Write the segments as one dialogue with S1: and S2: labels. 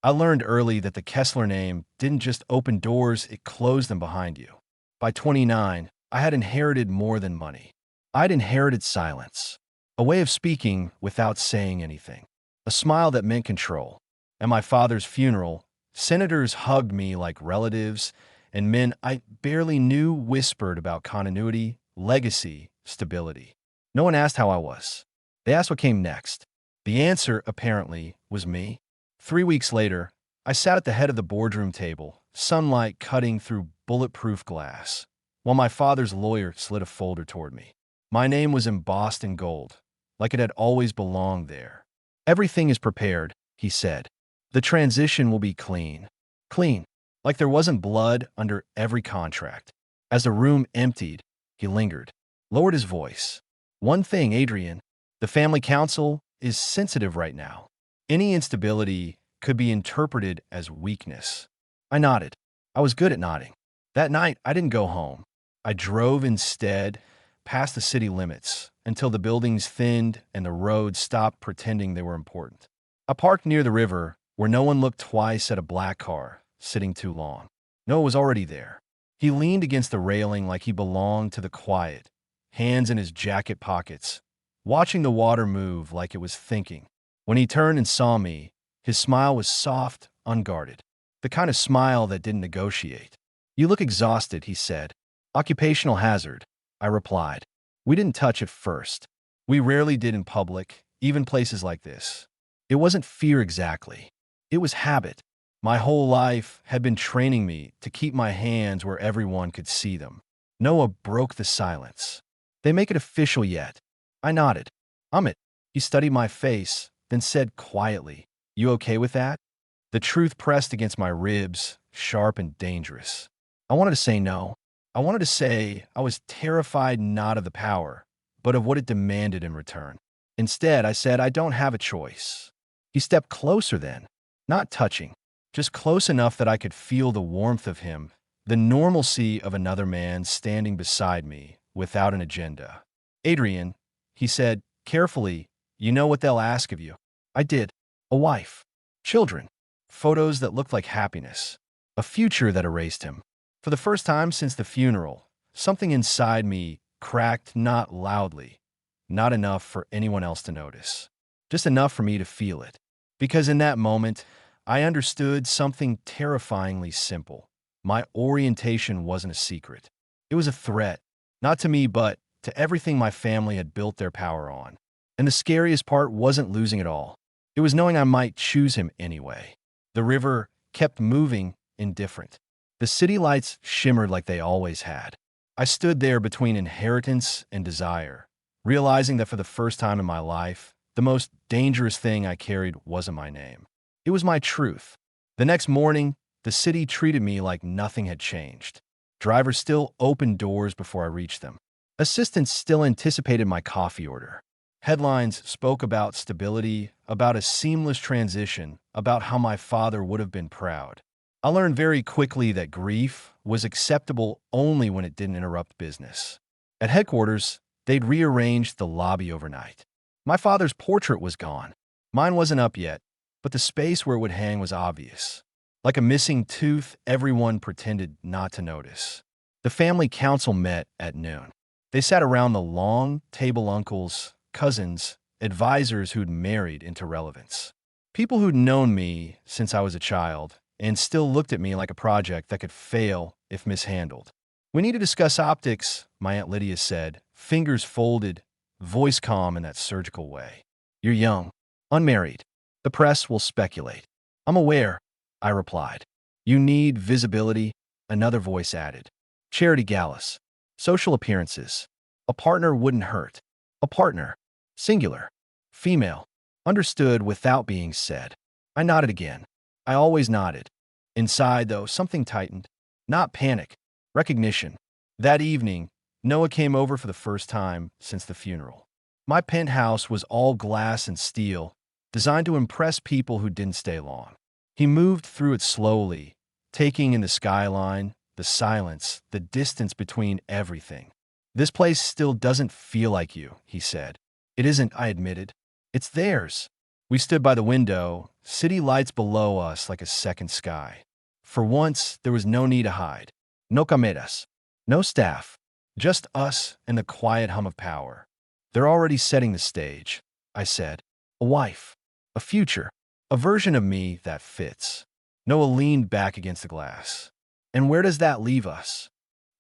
S1: I learned early that the Kessler name didn't just open doors, it closed them behind you. By 29, I had inherited more than money. I'd inherited silence, a way of speaking without saying anything, a smile that meant control. At my father's funeral, senators hugged me like relatives, and men I barely knew whispered about continuity, legacy, stability. No one asked how I was. They asked what came next. The answer, apparently, was me. 3 weeks later, I sat at the head of the boardroom table, sunlight cutting through bulletproof glass, while my father's lawyer slid a folder toward me. My name was embossed in gold, like it had always belonged there. "Everything is prepared," he said. "The transition will be clean." Clean, like there wasn't blood under every contract. As the room emptied, he lingered, lowered his voice. "One thing, Adrian, the family council is sensitive right now. Any instability could be interpreted as weakness." I nodded. I was good at nodding. That night, I didn't go home. I drove instead past the city limits until the buildings thinned and the roads stopped pretending they were important. I parked near the river where no one looked twice at a black car sitting too long. Noah was already there. He leaned against the railing like he belonged to the quiet, hands in his jacket pockets, watching the water move like it was thinking. When he turned and saw me, his smile was soft, unguarded, the kind of smile that didn't negotiate. "You look exhausted," he said. "Occupational hazard," I replied. We didn't touch at first. We rarely did in public, even places like this. It wasn't fear exactly. It was habit. My whole life had been training me to keep my hands where everyone could see them. Noah broke the silence. "They make it official yet?" I nodded. "It." He studied my face, then said quietly, "You okay with that?" The truth pressed against my ribs, sharp and dangerous. I wanted to say no. I wanted to say I was terrified not of the power, but of what it demanded in return. Instead, I said I don't have a choice. He stepped closer then, not touching, just close enough that I could feel the warmth of him, the normalcy of another man standing beside me without an agenda. "Adrian," he said, carefully, "you know what they'll ask of you." I did. A wife, children, photos that looked like happiness, a future that erased him. For the first time since the funeral, something inside me cracked, not loudly, not enough for anyone else to notice, just enough for me to feel it. Because in that moment, I understood something terrifyingly simple. My orientation wasn't a secret. It was a threat, not to me, but to everything my family had built their power on. And the scariest part wasn't losing it all. It was knowing I might choose him anyway. The river kept moving, indifferent. The city lights shimmered like they always had. I stood there between inheritance and desire, realizing that for the first time in my life, the most dangerous thing I carried wasn't my name. It was my truth. The next morning, the city treated me like nothing had changed. Drivers still opened doors before I reached them. Assistants still anticipated my coffee order. Headlines spoke about stability, about a seamless transition, about how my father would have been proud. I learned very quickly that grief was acceptable only when it didn't interrupt business. At headquarters, they'd rearranged the lobby overnight. My father's portrait was gone. Mine wasn't up yet, but the space where it would hang was obvious. Like a missing tooth, everyone pretended not to notice. The family council met at noon. They sat around the long table, uncles, cousins, advisors who'd married into relevance. People who'd known me since I was a child and still looked at me like a project that could fail if mishandled. "We need to discuss optics," my Aunt Lydia said, fingers folded, voice calm in that surgical way. "You're young, unmarried. The press will speculate." "I'm aware," I replied. "You need visibility," another voice added. "Charity galas, social appearances. A partner wouldn't hurt." A partner, singular, female, understood without being said. I nodded again. I always nodded. Inside, though, something tightened. Not panic, recognition. That evening, Noah came over for the first time since the funeral. My penthouse was all glass and steel, designed to impress people who didn't stay long. He moved through it slowly, taking in the skyline, the silence, the distance between everything. "This place still doesn't feel like you," he said. "It isn't," I admitted. "It's theirs." We stood by the window, city lights below us like a second sky. For once, there was no need to hide. No cameras. No staff. Just us and the quiet hum of power. They're already setting the stage, I said. A wife. A future. A version of me that fits. Noah leaned back against the glass. And where does that leave us?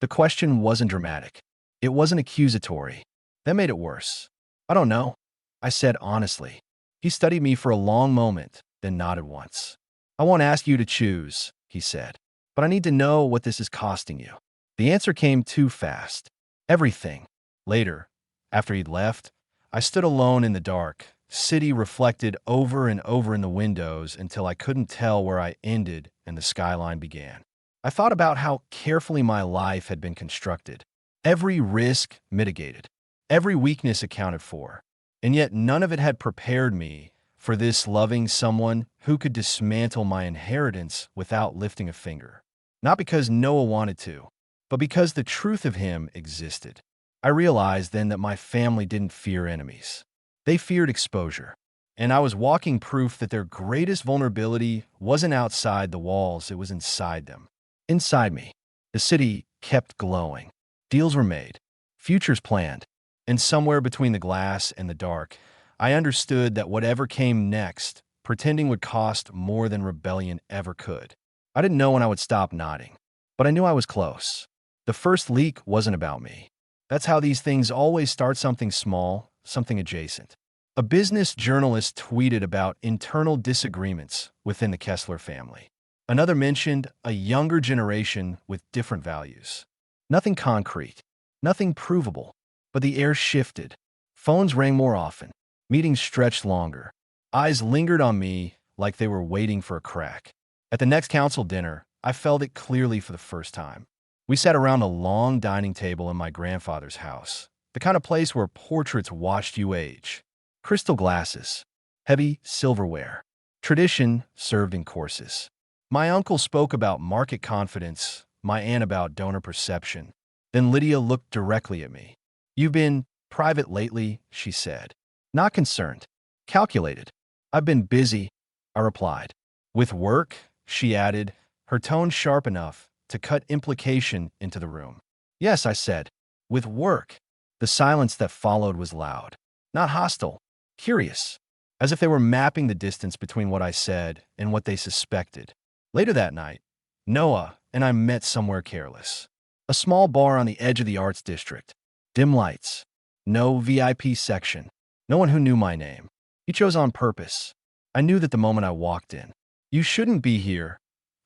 S1: The question wasn't dramatic. It wasn't accusatory. That made it worse. I don't know, I said honestly. He studied me for a long moment, then nodded once. I won't ask you to choose, he said. But I need to know what this is costing you. The answer came too fast. Everything. Later, after he'd left, I stood alone in the dark, city reflected over and over in the windows until I couldn't tell where I ended and the skyline began. I thought about how carefully my life had been constructed. Every risk mitigated. Every weakness accounted for. And yet none of it had prepared me for this loving someone who could dismantle my inheritance without lifting a finger. Not because Noah wanted to, but because the truth of him existed. I realized then that my family didn't fear enemies. They feared exposure. And I was walking proof that their greatest vulnerability wasn't outside the walls, it was inside them. Inside me. The city kept glowing. Deals were made. Futures planned. And somewhere between the glass and the dark, I understood that whatever came next, pretending would cost more than rebellion ever could. I didn't know when I would stop nodding, but I knew I was close. The first leak wasn't about me. That's how these things always start, something small, something adjacent. A business journalist tweeted about internal disagreements within the Kessler family. Another mentioned a younger generation with different values. Nothing concrete, nothing provable, but the air shifted. Phones rang more often. Meetings stretched longer. Eyes lingered on me like they were waiting for a crack. At the next council dinner, I felt it clearly for the first time. We sat around a long dining table in my grandfather's house, the kind of place where portraits watched you age. Crystal glasses, heavy silverware, tradition served in courses. My uncle spoke about market confidence, my aunt about donor perception. Then Lydia looked directly at me. "You've been private lately," she said. "Not concerned. Calculated." "I've been busy," I replied. "With work," she added, her tone sharp enough to cut implication into the room. "Yes," I said. "With work." The silence that followed was loud. Not hostile. Curious. As if they were mapping the distance between what I said and what they suspected. Later that night, Noah and I met somewhere careless. A small bar on the edge of the arts district. Dim lights. No VIP section. No one who knew my name. He chose on purpose. I knew that the moment I walked in. "You shouldn't be here,"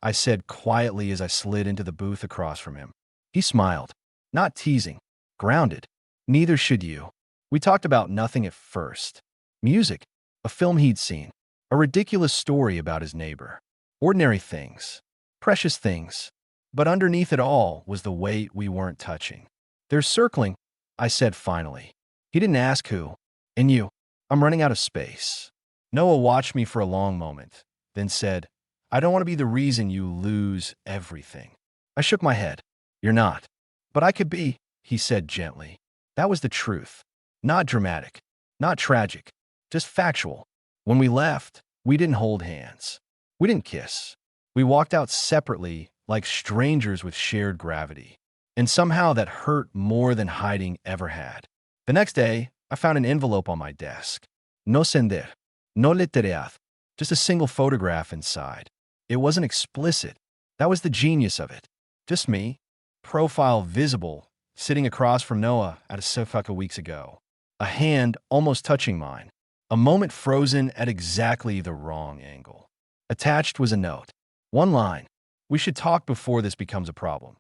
S1: I said quietly as I slid into the booth across from him. He smiled. Not teasing. Grounded. "Neither should you." We talked about nothing at first. Music. A film he'd seen. A ridiculous story about his neighbor. Ordinary things. Precious things. But underneath it all was the weight we weren't touching. "They're circling," I said finally. He didn't ask who. "And you?" "I'm running out of space." Noah watched me for a long moment, then said, "I don't want to be the reason you lose everything." I shook my head. "You're not." "But I could be," he said gently. That was the truth. Not dramatic. Not tragic. Just factual. When we left, we didn't hold hands. We didn't kiss. We walked out separately like strangers with shared gravity. And somehow that hurt more than hiding ever had. The next day, I found an envelope on my desk. No sender. No letteridad. Just a single photograph inside. It wasn't explicit. That was the genius of it. Just me. Profile visible, sitting across from Noah at a sofa weeks ago. A hand almost touching mine. A moment frozen at exactly the wrong angle. Attached was a note. One line. "We should talk before this becomes a problem."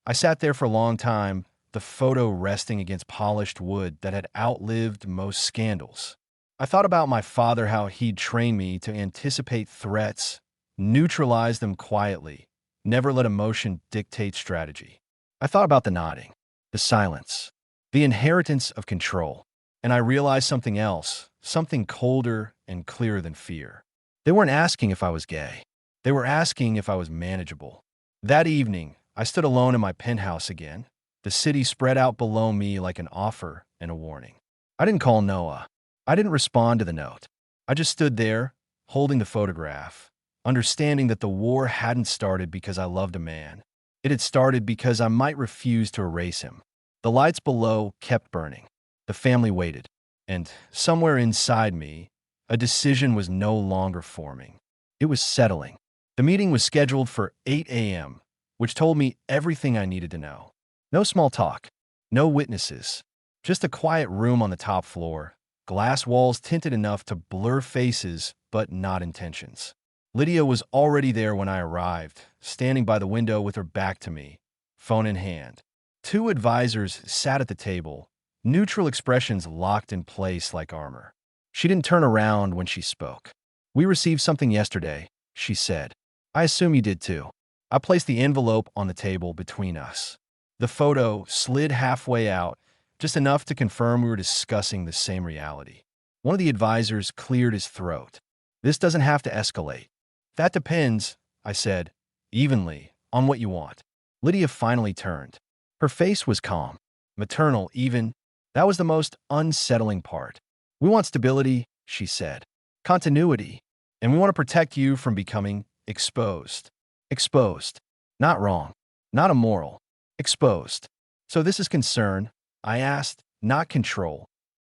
S1: I sat there for a long time, the photo resting against polished wood that had outlived most scandals. I thought about my father, how he'd trained me to anticipate threats, neutralize them quietly, never let emotion dictate strategy. I thought about the nodding, the silence, the inheritance of control. And I realized something else, something colder and clearer than fear. They weren't asking if I was gay. They were asking if I was manageable. That evening, I stood alone in my penthouse again, the city spread out below me like an offer and a warning. I didn't call Noah. I didn't respond to the note. I just stood there, holding the photograph, understanding that the war hadn't started because I loved a man. It had started because I might refuse to erase him. The lights below kept burning. The family waited. And somewhere inside me, a decision was no longer forming. It was settling. The meeting was scheduled for 8 a.m., which told me everything I needed to know. No small talk, no witnesses, just a quiet room on the top floor, glass walls tinted enough to blur faces but not intentions. Lydia was already there when I arrived, standing by the window with her back to me, phone in hand. Two advisors sat at the table, neutral expressions locked in place like armor. She didn't turn around when she spoke. "We received something yesterday," she said. "I assume you did too." I placed the envelope on the table between us. The photo slid halfway out, just enough to confirm we were discussing the same reality. One of the advisors cleared his throat. "This doesn't have to escalate." "That depends," I said, evenly, "on what you want." Lydia finally turned. Her face was calm, maternal even. That was the most unsettling part. "We want stability," she said. "Continuity. And we want to protect you from becoming exposed." Exposed. Not wrong. Not immoral. Exposed. "So this is concern?" I asked, "not control."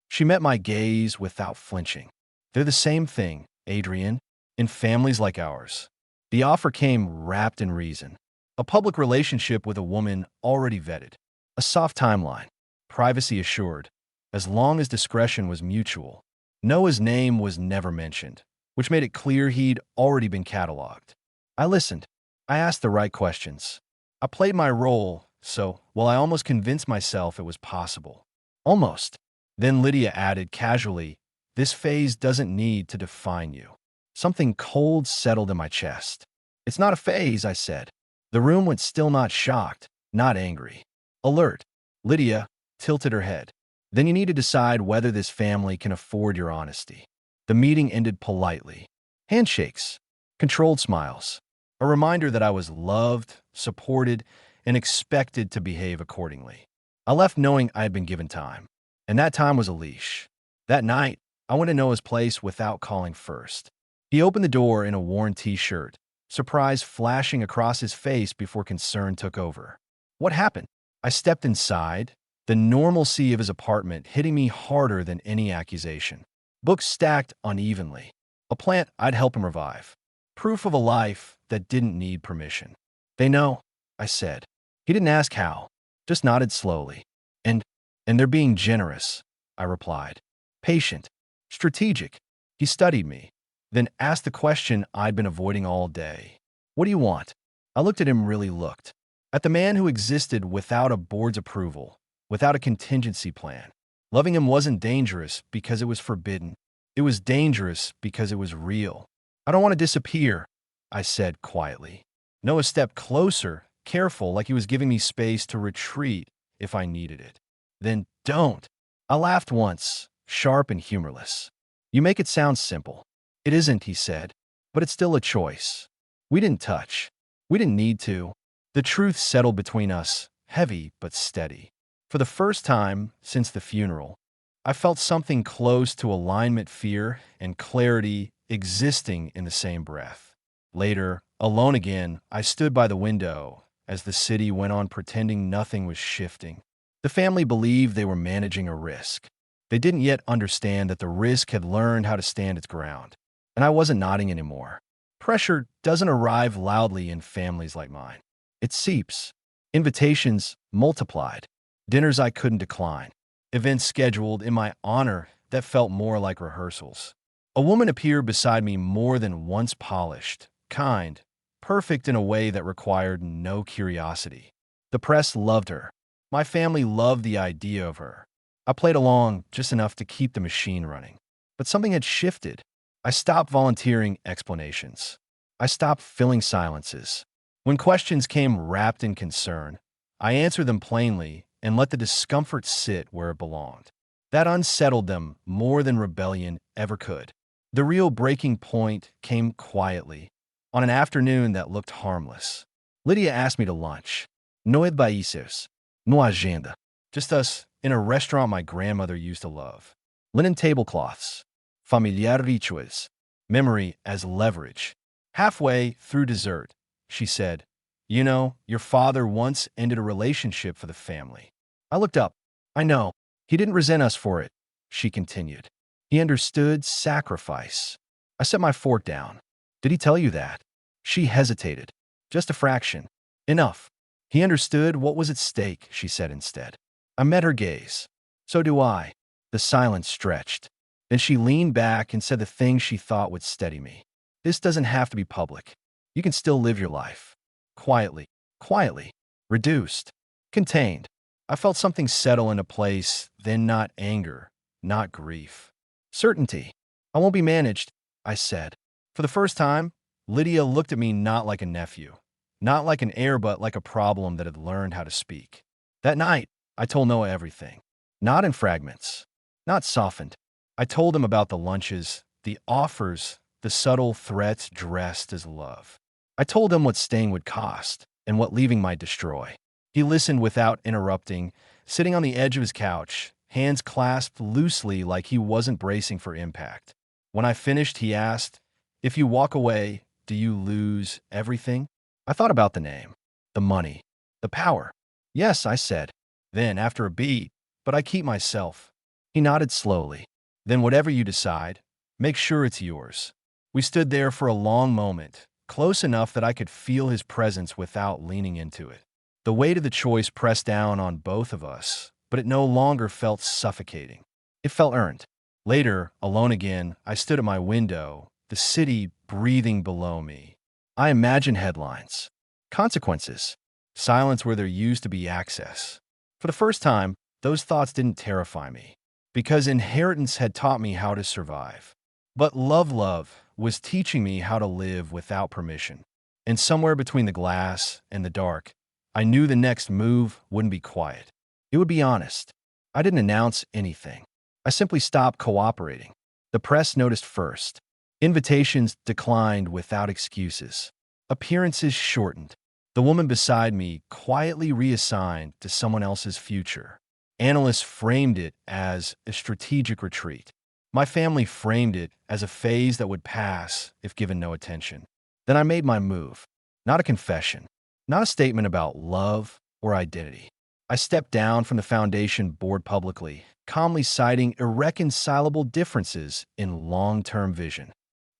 S1: She met my gaze without flinching. "They're the same thing, Adrian, in families like ours." The offer came wrapped in reason. A public relationship with a woman already vetted. A soft timeline. Privacy assured. As long as discretion was mutual. Noah's name was never mentioned, which made it clear he'd already been cataloged. I listened. I asked the right questions. I played my role, so, while I almost convinced myself it was possible. Almost. Then Lydia added casually, "This phase doesn't need to define you." Something cold settled in my chest. "It's not a phase," I said. The room went still, not shocked, not angry. Alert. Lydia tilted her head. "Then you need to decide whether this family can afford your honesty." The meeting ended politely. Handshakes. Controlled smiles. A reminder that I was loved, supported, and expected to behave accordingly. I left knowing I had been given time. And that time was a leash. That night, I went to Noah's place without calling first. He opened the door in a worn t-shirt, surprise flashing across his face before concern took over. "What happened?" I stepped inside, the normalcy of his apartment hitting me harder than any accusation. Books stacked unevenly. A plant I'd help him revive. Proof of a life that didn't need permission. "They know," I said. He didn't ask how, just nodded slowly. And they're being generous," I replied. Patient. Strategic. He studied me, then asked the question I'd been avoiding all day. "What do you want?" I looked at him, really looked. At the man who existed without a board's approval, without a contingency plan. Loving him wasn't dangerous because it was forbidden. It was dangerous because it was real. "I don't want to disappear," I said quietly. Noah stepped closer, careful, like he was giving me space to retreat if I needed it. "Then don't." I laughed once, sharp and humorless. "You make it sound simple." "It isn't," he said, "but it's still a choice." We didn't touch. We didn't need to. The truth settled between us, heavy but steady. For the first time since the funeral, I felt something close to alignment, fear, and clarity existing in the same breath. Later, alone again, I stood by the window as the city went on pretending nothing was shifting. The family believed they were managing a risk. They didn't yet understand that the risk had learned how to stand its ground. And I wasn't nodding anymore. Pressure doesn't arrive loudly in families like mine. It seeps. Invitations multiplied. Dinners I couldn't decline. Events scheduled in my honor that felt more like rehearsals. A woman appeared beside me more than once, polished, kind, perfect in a way that required no curiosity. The press loved her. My family loved the idea of her. I played along just enough to keep the machine running. But something had shifted. I stopped volunteering explanations. I stopped filling silences. When questions came wrapped in concern, I answered them plainly and let the discomfort sit where it belonged. That unsettled them more than rebellion ever could. The real breaking point came quietly, on an afternoon that looked harmless. Lydia asked me to lunch. No advices. No agenda. Just us in a restaurant my grandmother used to love. Linen tablecloths. familiar rituals, memory as leverage. Halfway through dessert, she said, "You know, your father once ended a relationship for the family." I looked up. "I know. He didn't resent us for it," she continued. "He understood sacrifice." I set my fork down. "Did he tell you that?" She hesitated. "Just a fraction." "Enough." "He understood what was at stake," she said instead. I met her gaze. "So do I." The silence stretched. Then she leaned back and said the thing she thought would steady me. "This doesn't have to be public. You can still live your life. Quietly, quietly, reduced, contained." I felt something settle into place, then not anger, not grief. Certainty. "I won't be managed," I said. For the first time, Lydia looked at me not like a nephew, not like an heir, but like a problem that had learned how to speak. That night, I told Noah everything. Not in fragments, not softened. I told him about the lunches, the offers, the subtle threats dressed as love. I told him what staying would cost and what leaving might destroy. He listened without interrupting, sitting on the edge of his couch, hands clasped loosely like he wasn't bracing for impact. When I finished, he asked, "If you walk away, do you lose everything?" I thought about the name, the money, the power. "Yes," I said. Then, after a beat, "But I keep myself." He nodded slowly. "Then whatever you decide, make sure it's yours." We stood there for a long moment, close enough that I could feel his presence without leaning into it. The weight of the choice pressed down on both of us, but it no longer felt suffocating. It felt earned. Later, alone again, I stood at my window, the city breathing below me. I imagined headlines, consequences, silence where there used to be access. For the first time, those thoughts didn't terrify me, because inheritance had taught me how to survive. But love was teaching me how to live without permission. And somewhere between the glass and the dark, I knew the next move wouldn't be quiet. It would be honest. I didn't announce anything. I simply stopped cooperating. The press noticed first. Invitations declined without excuses. Appearances shortened. The woman beside me quietly reassigned to someone else's future. Analysts framed it as a strategic retreat. My family framed it as a phase that would pass if given no attention. Then I made my move. Not a confession. Not a statement about love or identity. I stepped down from the foundation board publicly, calmly citing irreconcilable differences in long-term vision.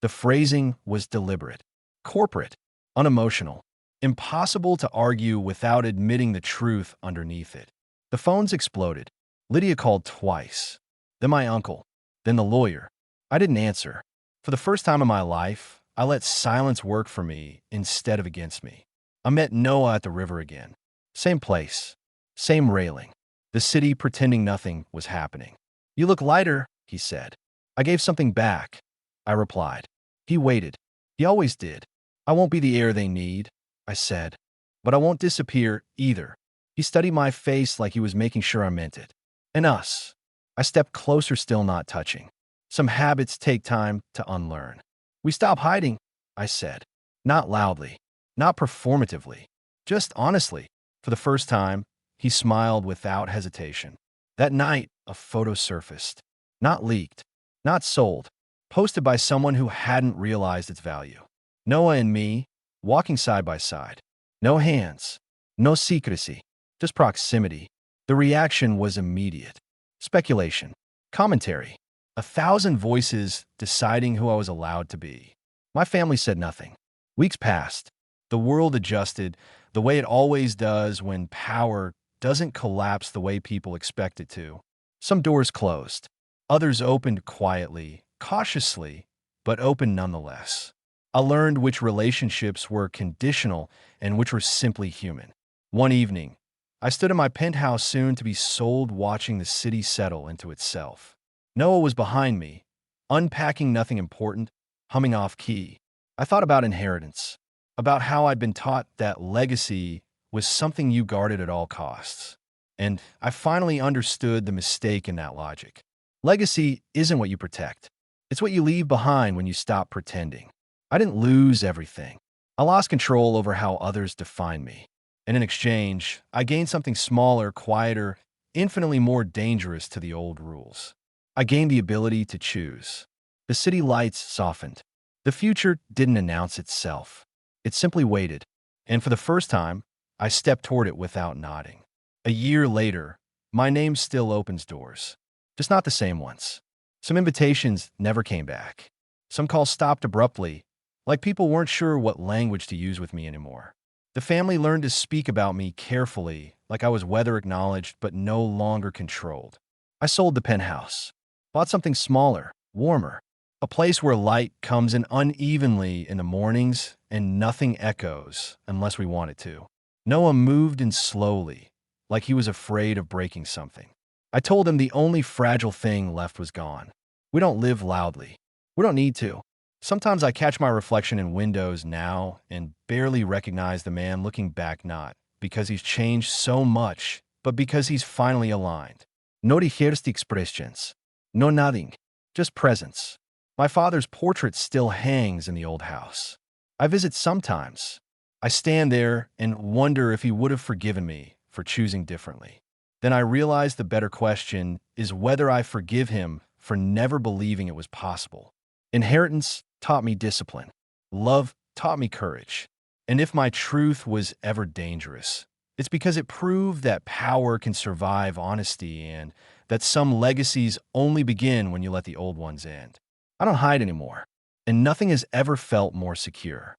S1: The phrasing was deliberate, corporate, unemotional, impossible to argue without admitting the truth underneath it. The phones exploded. Lydia called twice. Then my uncle. Then the lawyer. I didn't answer. For the first time in my life, I let silence work for me instead of against me. I met Noah at the river again. Same place. Same railing. The city pretending nothing was happening. "You look lighter," he said. I gave something back. I replied. He waited. He always did. "I won't be the heir they need," I said. "But I won't disappear either." He studied my face like he was making sure I meant it. "And us." I stepped closer, still not touching. "Some habits take time to unlearn." "We stop hiding," I said. Not loudly, not performatively, just honestly. For the first time, he smiled without hesitation. That night, a photo surfaced. Not leaked, not sold, posted by someone who hadn't realized its value. Noah and me, walking side by side. No hands, no secrecy, just proximity. The reaction was immediate. Speculation, commentary, 1,000 voices deciding who I was allowed to be. My family said nothing. Weeks passed. The world adjusted, the way it always does when power doesn't collapse the way people expect it to. Some doors closed. Others opened quietly, cautiously, but opened nonetheless. I learned which relationships were conditional and which were simply human. One evening, I stood in my penthouse soon to be sold, watching the city settle into itself. Noah was behind me, unpacking nothing important, humming off key. I thought about inheritance, about how I'd been taught that legacy was something you guarded at all costs. And I finally understood the mistake in that logic. Legacy isn't what you protect. It's what you leave behind when you stop pretending. I didn't lose everything. I lost control over how others define me. And in exchange, I gained something smaller, quieter, infinitely more dangerous to the old rules. I gained the ability to choose. The city lights softened. The future didn't announce itself. It simply waited. And for the first time, I stepped toward it without nodding. A year later, my name still opens doors. Just not the same ones. Some invitations never came back. Some calls stopped abruptly, like people weren't sure what language to use with me anymore. The family learned to speak about me carefully, like I was weather acknowledged but no longer controlled. I sold the penthouse, bought something smaller, warmer, a place where light comes in unevenly in the mornings and nothing echoes unless we want it to. Noah moved in slowly, like he was afraid of breaking something. I told him the only fragile thing left was gone. We don't live loudly. We don't need to. Sometimes I catch my reflection in windows now and barely recognize the man looking back, not because he's changed so much, but because he's finally aligned. No rehearsed expressions. No nothing. Just presence. My father's portrait still hangs in the old house. I visit sometimes. I stand there and wonder if he would have forgiven me for choosing differently. Then I realize the better question is whether I forgive him for never believing it was possible. Inheritance taught me discipline. Love taught me courage. And if my truth was ever dangerous, it's because it proved that power can survive honesty and that some legacies only begin when you let the old ones end. I don't hide anymore, and nothing has ever felt more secure.